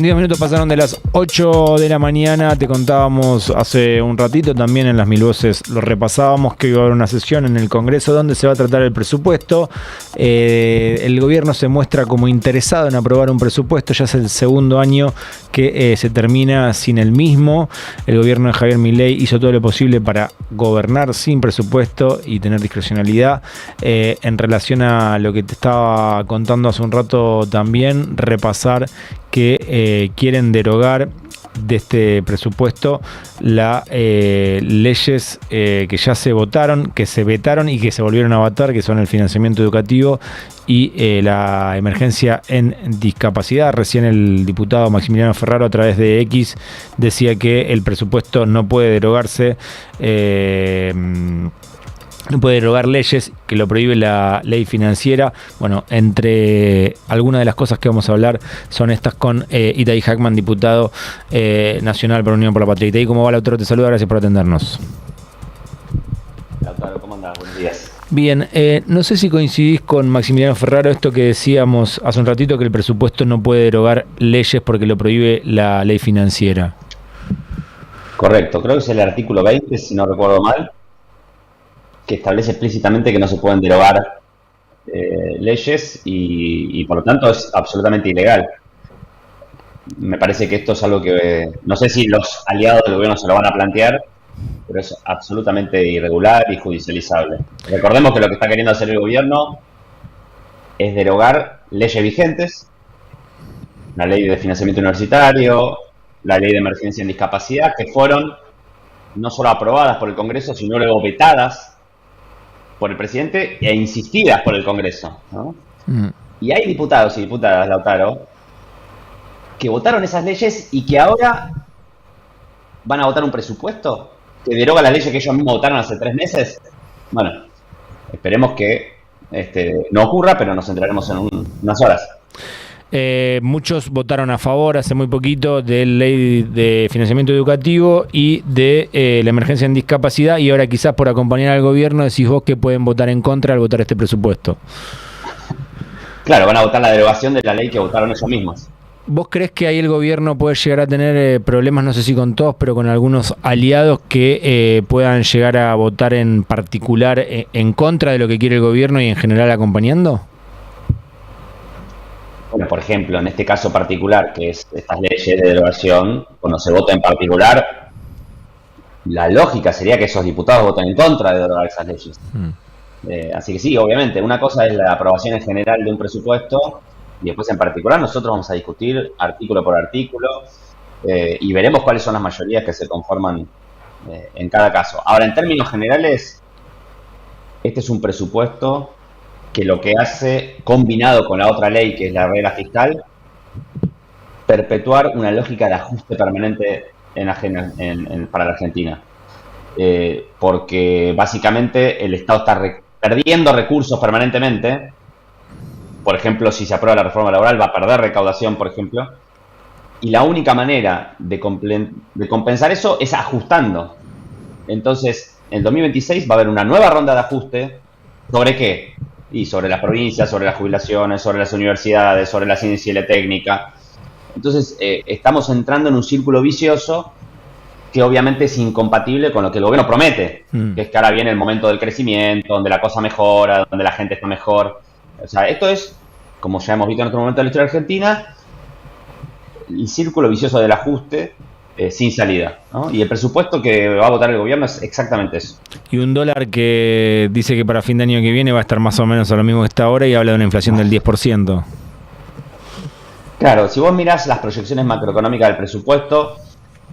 10 minutos pasaron de las 8 de la mañana, te contábamos hace un ratito, también en las Mil Voces lo repasábamos, que iba a haber una sesión en el Congreso donde se va a tratar el presupuesto. El gobierno se muestra como interesado en aprobar un presupuesto, ya es el segundo año que se termina sin el mismo. El gobierno de Javier Milei hizo todo lo posible para gobernar sin presupuesto y tener discrecionalidad. En relación a lo que te estaba contando hace un rato también, repasar que quieren derogar de este presupuesto las leyes que ya se votaron, que se vetaron y que se volvieron a votar, que son el financiamiento educativo y la emergencia en discapacidad. Recién el diputado Maximiliano Ferraro, a través de X, decía que el presupuesto no puede derogarse, no puede derogar leyes, que lo prohíbe la ley financiera. Bueno, entre algunas de las cosas que vamos a hablar son estas con Itaí Hackman, diputado nacional por Unión por la Patria. Itaí, ¿cómo va? Lautaro te saluda, gracias por atendernos. Lautaro, ¿cómo andás? Buenos días. Bien, no sé si coincidís con Maximiliano Ferraro, esto que decíamos hace un ratito, que el presupuesto no puede derogar leyes porque lo prohíbe la ley financiera. Correcto, creo que es el artículo 20, si no recuerdo mal, que establece explícitamente que no se pueden derogar leyes y por lo tanto es absolutamente ilegal. Me parece que esto es algo que no sé si los aliados del gobierno se lo van a plantear, pero es absolutamente irregular y judicializable. Recordemos que lo que está queriendo hacer el gobierno es derogar leyes vigentes, la ley de financiamiento universitario, la ley de emergencia en discapacidad, que fueron no solo aprobadas por el Congreso, sino luego vetadas por el presidente e insistidas por el Congreso, ¿no? Y hay diputados y diputadas, Lautaro, que votaron esas leyes y que ahora van a votar un presupuesto que deroga las leyes que ellos mismos votaron hace 3 meses. Bueno, esperemos que no ocurra, pero nos enteraremos en unas horas. Muchos votaron a favor hace muy poquito de la ley de financiamiento educativo y de la emergencia en discapacidad, y ahora quizás por acompañar al gobierno decís vos que pueden votar en contra al votar este presupuesto. Claro, van a votar la derogación de la ley que votaron ellos mismos. ¿Vos crees que ahí el gobierno puede llegar a tener problemas, no sé si con todos, pero con algunos aliados que puedan llegar a votar en particular en contra de lo que quiere el gobierno y en general acompañando? Bueno, por ejemplo, en este caso particular, que es estas leyes de derogación, cuando se vota en particular, la lógica sería que esos diputados voten en contra de derogar esas leyes. Así que sí, obviamente, una cosa es la aprobación en general de un presupuesto y después en particular nosotros vamos a discutir artículo por artículo y veremos cuáles son las mayorías que se conforman en cada caso. Ahora, en términos generales, este es un presupuesto que lo que hace, combinado con la otra ley, que es la regla fiscal, perpetuar una lógica de ajuste permanente para la Argentina. Porque básicamente el Estado está perdiendo recursos permanentemente. Por ejemplo, si se aprueba la reforma laboral, va a perder recaudación, por ejemplo. Y la única manera de compensar eso es ajustando. Entonces, en 2026 va a haber una nueva ronda de ajuste. ¿Sobre qué? Y sobre las provincias, sobre las jubilaciones, sobre las universidades, sobre la ciencia y la técnica. Entonces, estamos entrando en un círculo vicioso que obviamente es incompatible con lo que el gobierno promete, que es que ahora viene el momento del crecimiento, donde la cosa mejora, donde la gente está mejor. O sea, esto es, como ya hemos visto en otro momento de la historia argentina, el círculo vicioso del ajuste sin salida, ¿no? Y el presupuesto que va a votar el gobierno es exactamente eso. Y un dólar que dice que para fin de año que viene va a estar más o menos a lo mismo que está ahora y habla de una inflación del 10%. Claro, si vos mirás las proyecciones macroeconómicas del presupuesto,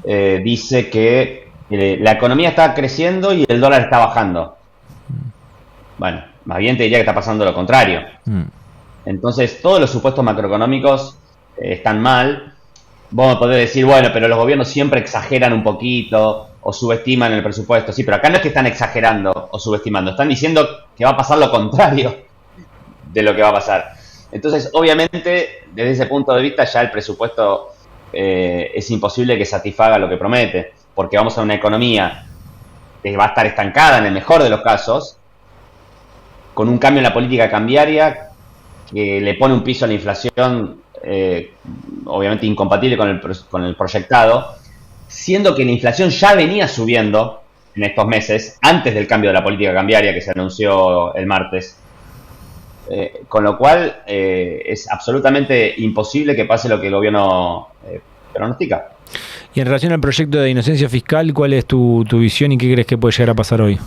dice que la economía está creciendo y el dólar está bajando. Bueno, más bien te diría que está pasando lo contrario. Entonces, todos los supuestos macroeconómicos están mal. Vos me podés decir, bueno, pero los gobiernos siempre exageran un poquito o subestiman el presupuesto. Sí, pero acá no es que están exagerando o subestimando, están diciendo que va a pasar lo contrario de lo que va a pasar. Entonces, obviamente, desde ese punto de vista ya el presupuesto es imposible que satisfaga lo que promete, porque vamos a una economía que va a estar estancada en el mejor de los casos, con un cambio en la política cambiaria que le pone un piso a la inflación obviamente incompatible con el proyectado, siendo que la inflación ya venía subiendo en estos meses, antes del cambio de la política cambiaria que se anunció el martes. Con lo cual es absolutamente imposible que pase lo que el gobierno pronostica. Y en relación al proyecto de inocencia fiscal, ¿cuál es tu visión y qué crees que puede llegar a pasar hoy?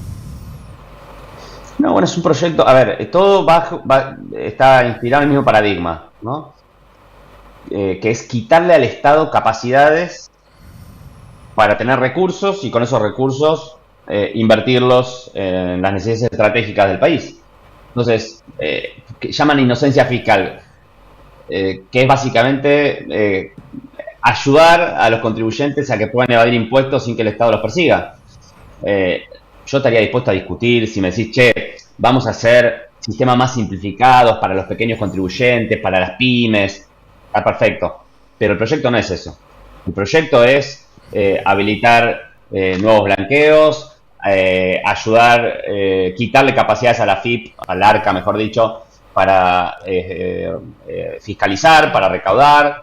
No, bueno, es un proyecto, a ver, todo está inspirado en el mismo paradigma, ¿no? Que es quitarle al Estado capacidades para tener recursos y con esos recursos invertirlos en las necesidades estratégicas del país. Entonces, que llaman inocencia fiscal, que es básicamente ayudar a los contribuyentes a que puedan evadir impuestos sin que el Estado los persiga. Yo estaría dispuesto a discutir si me decís, che, vamos a hacer sistemas más simplificados para los pequeños contribuyentes, para las pymes. Está perfecto. Pero el proyecto no es eso. El proyecto es habilitar nuevos blanqueos, ayudar, quitarle capacidades a la FIP, al ARCA mejor dicho, para fiscalizar, para recaudar.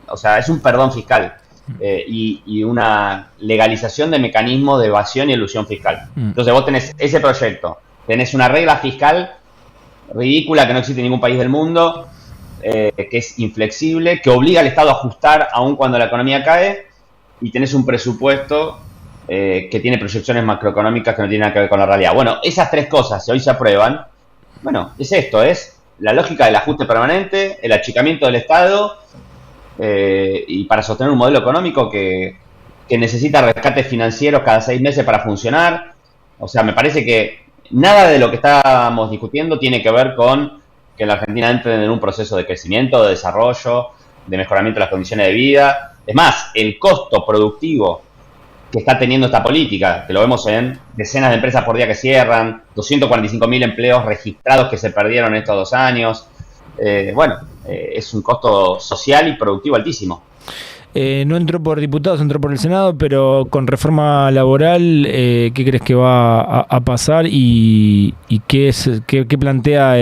O sea, es un perdón fiscal. Y una legalización de mecanismos de evasión y elusión fiscal. Entonces vos tenés ese proyecto, tenés una regla fiscal ridícula que no existe en ningún país del mundo, que es inflexible, que obliga al Estado a ajustar aun cuando la economía cae, y tenés un presupuesto que tiene proyecciones macroeconómicas que no tienen nada que ver con la realidad. Bueno, esas tres cosas, si hoy se aprueban, bueno, es esto, es la lógica del ajuste permanente, el achicamiento del Estado, y para sostener un modelo económico que necesita rescates financieros cada 6 meses para funcionar. O sea, me parece que nada de lo que estamos discutiendo tiene que ver con que la Argentina entre en un proceso de crecimiento, de desarrollo, de mejoramiento de las condiciones de vida. Es más, el costo productivo que está teniendo esta política, que lo vemos en decenas de empresas por día que cierran, 245.000 empleos registrados que se perdieron en estos 2 años. Es un costo social y productivo altísimo. No entró por diputados, entró por el Senado, pero con reforma laboral, ¿qué crees que va a pasar y qué plantea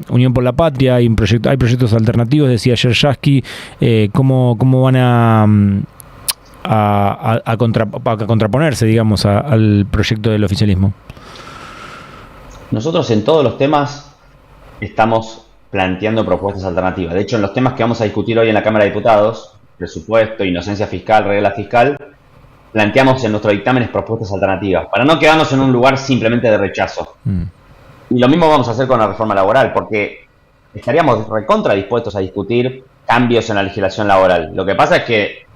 Unión por la Patria? Hay proyectos alternativos, decía ayer Yasky, ¿cómo van a contraponerse, digamos, al proyecto del oficialismo? Nosotros en todos los temas estamos planteando propuestas alternativas. De hecho, en los temas que vamos a discutir hoy en la Cámara de Diputados, presupuesto, inocencia fiscal, regla fiscal, planteamos en nuestros dictámenes propuestas alternativas, para no quedarnos en un lugar simplemente de rechazo. Y lo mismo vamos a hacer con la reforma laboral, porque estaríamos recontra dispuestos a discutir cambios en la legislación laboral. Lo que pasa es que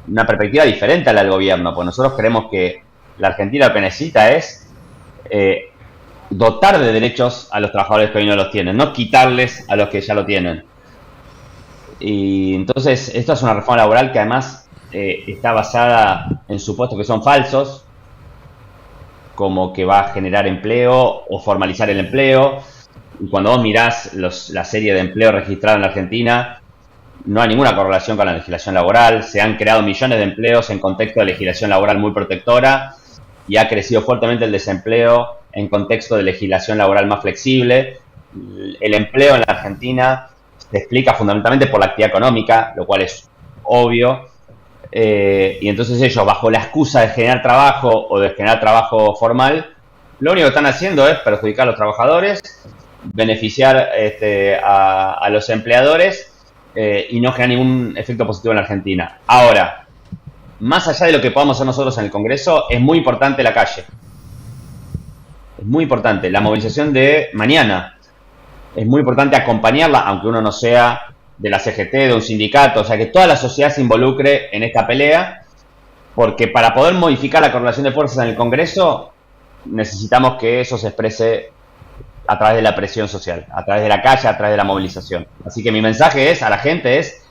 una perspectiva diferente a la del gobierno, pues nosotros creemos que la Argentina lo que necesita es dotar de derechos a los trabajadores que hoy no los tienen, no quitarles a los que ya lo tienen. Y entonces esto es una reforma laboral que además está basada en supuestos que son falsos, como que va a generar empleo o formalizar el empleo. Y cuando vos mirás la serie de empleo registrado en la Argentina, no hay ninguna correlación con la legislación laboral. Se han creado millones de empleos en contexto de legislación laboral muy protectora y ha crecido fuertemente el desempleo en contexto de legislación laboral más flexible. El empleo en la Argentina se explica fundamentalmente por la actividad económica, lo cual es obvio. Y entonces ellos, bajo la excusa de generar trabajo o de generar trabajo formal, lo único que están haciendo es perjudicar a los trabajadores, beneficiar a los empleadores y no generar ningún efecto positivo en la Argentina. Ahora, más allá de lo que podamos hacer nosotros en el Congreso, es muy importante la calle. Es muy importante la movilización de mañana. Es muy importante acompañarla, aunque uno no sea de la CGT, de un sindicato, o sea, que toda la sociedad se involucre en esta pelea, porque para poder modificar la correlación de fuerzas en el Congreso, necesitamos que eso se exprese a través de la presión social, a través de la calle, a través de la movilización. Así que mi mensaje a la gente es,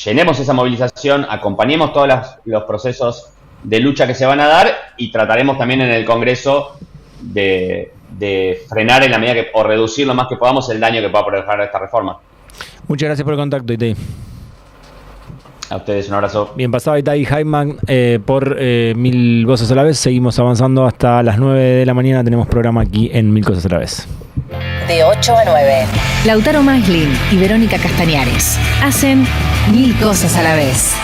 llenemos esa movilización, acompañemos todos los procesos de lucha que se van a dar y trataremos también en el Congreso de frenar en la medida o reducir lo más que podamos el daño que pueda provocar esta reforma. Muchas gracias por el contacto, Itay. A ustedes un abrazo. Bien, pasado Itay Hyman por Mil Voces a la Vez. Seguimos avanzando hasta las 9 de la mañana. Tenemos programa aquí en Mil Cosas a la Vez. de 8 a 9. Lautaro Maislin y Verónica Castañares hacen 1000 cosas a la vez.